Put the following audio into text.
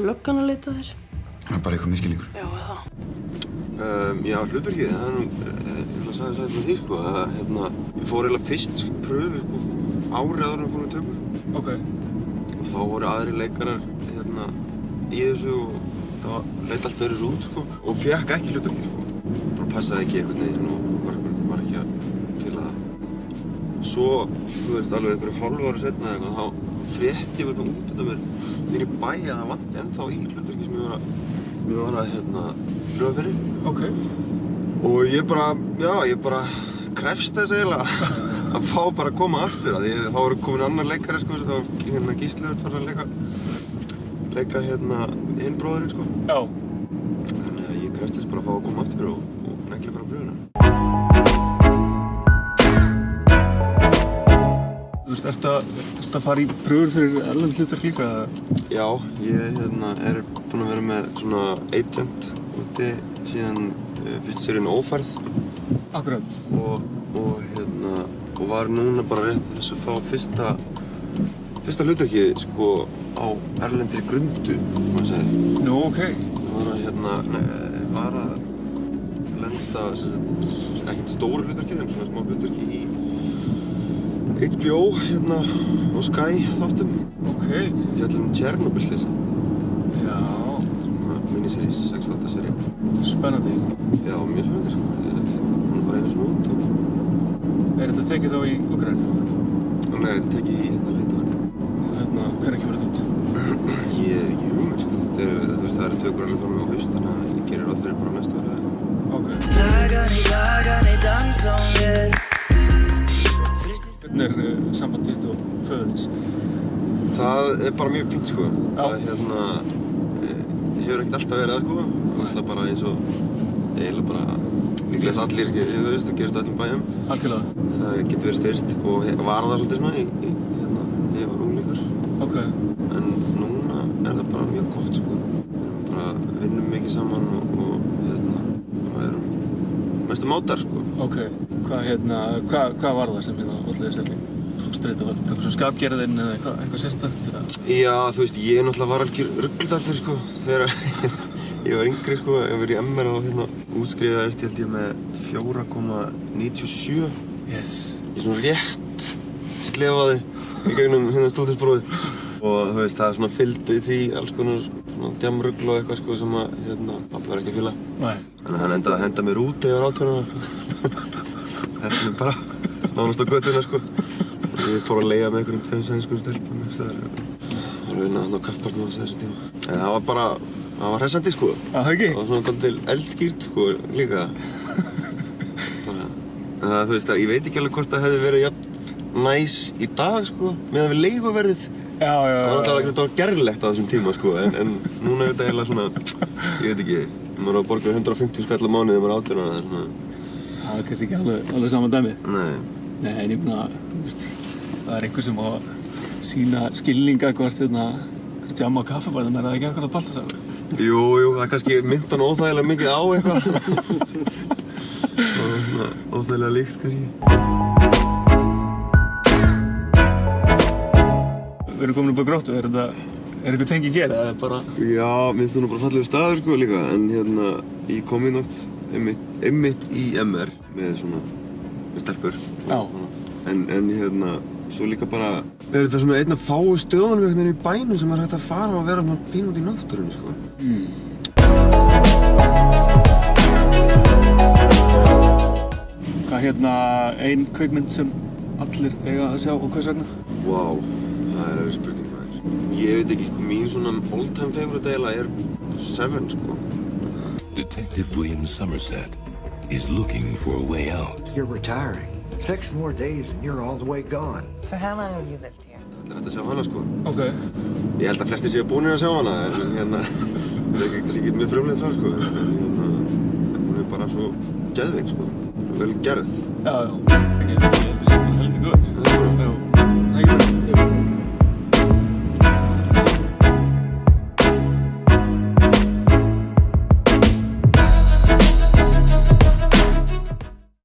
löggan að leita þér? Það bara eitthvað misskilningur. Já, eða? Já, hlutverkið, það nú, ég sagði með því, sko, að ég fór eiginlega fyrst pröfu, sko, árið áður en fórum við tökur. Ok. Og þá voru aðrir leikarar, í þessu og það leit allt öðru út, sko. Og fékk ekki hlutverkið, sko. Bara passaði ekki einhvern veginn og var ekki að fíla það. Svo, þú veist, alveg einhverju hálfu ári seinna eða eitthvað, þá frétti ég verið út undan mér þegar ég bæ að það vanti ennþá í hlutverkið sem ég var að pröfa fyrir. Ok. Og ég bara krefst þess eiginlega að fá bara að koma aftur að því þá voru komin annar leikari, sko, þá var Gísli farinn að leika hinn bróðurinn, sko. Já. Þannig að ég krefst þess bara að fá að koma aftur og negli bara pröfuna. Þú veist, ertu að fara í pröfur fyrir erlend hlutverk líka? Já, ég er búinn að vera með svona agent úti síðan fyrst seríun Ófærð. Akkurat. Og var núna bara rétt þess að fá fyrsta hlutverkið, sko, á erlendri grundu, maður segir. Nú, ok. Var að lenda, ekkert stóru hlutverkið, en svona smá hlutverkið í HBO, og Sky þáttum. Ok. Fjallum Tjernobyl-slysið. Já. Svona miniseries, 6-8 sería. Spennandi. Já, mjög spennandi, sko. Hún var einu svona út og... Er þetta tekið þá í Úkraínu? Nei, þetta tekið í Litháen. Hvenær kemur þetta út? Ég hef ekki hugmynd, sko. Það eru tökur alveg fram á haust, þannig að ég gerir ráð fyrir bara næsta ári eða eitthvað. Ok. Hvernig er samband þitt og föðurins? Það er bara mjög fínt, sko. Já. Það hefur ekkert alltaf verið það, sko. Það er alltaf bara eins og eiginlega bara líklega allir, þú veist, það gerist öllum bæjum. Algjörlega. Það getur verið styrt og var það svolítið svona ég var unglingur. Ok. En núna er það bara mjög gott, sko. Við bara vinnum mikið saman og bara erum mestu mátar, sko. Ok. Hvað var það sem olli þess að tókst þér þetta? Var þetta eitthvað skapgerðin eða eitthvað sérstakt? Já, þú veist, ég náttúrulega var algjör rugludallur, sko, þegar ég var yngri, sko. Ég var í MR og útskrifaðist, ég held ég með 4,97. Yes. Ég svona rétt slefaði í gegnum stúdentsprófið. Og þú veist, það svona fylgdi því alls konar svona djamrugl og eitthvað, sko, sem að pabbi var ekki að fíla. Nei. Þannig að hann endaði að henda mér út þegar ég var 18 ára. Bara nánast á götuna, sko. Og ég fór að leigja með einhverjum 2 sænskum stelpum einhvers staðar. Og vinna þarna á kaffbarnum á þessum tíma. En það var bara, það var hressandi, sko. Það ekki? Það var svona dálítil eldskýrt, sko, líka. En það, þú veist, ég veit ekki alveg hvort það hefði verið jafn næs í dag, sko, meðan við leiguverðið. Já. Það var alltaf gerlegt á þessum tíma, sko, en núna er þetta eiginlega svona, ég veit ekki, maður á að borga 150 skall á mánuði þegar maður er 18 ára, það er svona... Það er kannski ekki alveg sama dæmi. Nei. Nei, en ég meina, það er einhver sem á að sýna skilninga hvort djamma á kaffibarnum, er það ekki akkurat Baltasar? Jú, það kannski mynd hann óþægilega mikið á eitthvað. Og svona óþægilega líkt, kannski. Við erum komin upp á Gróttu, er eitthvað tenging hér, eða bara... Já, minnst það nú bara fallegur staður, sko, líka, en ég kom inn oft einmitt í MR með stelpur. Já. En svo líka bara, er þetta svona einn af fáu stöðunum einhvern veginn í bænum sem er hægt að fara og vera svona pínu út í náttúrunni, sko. Hvað ein kvikmynd sem allir eiga að sjá og hvers vegna? Vá, það er öðru spurning, maður. Ég veit ekki, sko, mín svona all-time favorite eiginlega er Seven, sko. Detective William Somerset is looking for a way out. You're retiring. 6 more days and you're all the way gone. So how long have you lived here? Það er hægt að sjá hana, sko. Ok. Ég held að flestir séu búnir að sjá hana, en það er kannski ekki mjög frumleginn þar, sko. En hún er bara svo geðveik, sko. Vel gerð. Já. Ég heldur sem hún heldur góð.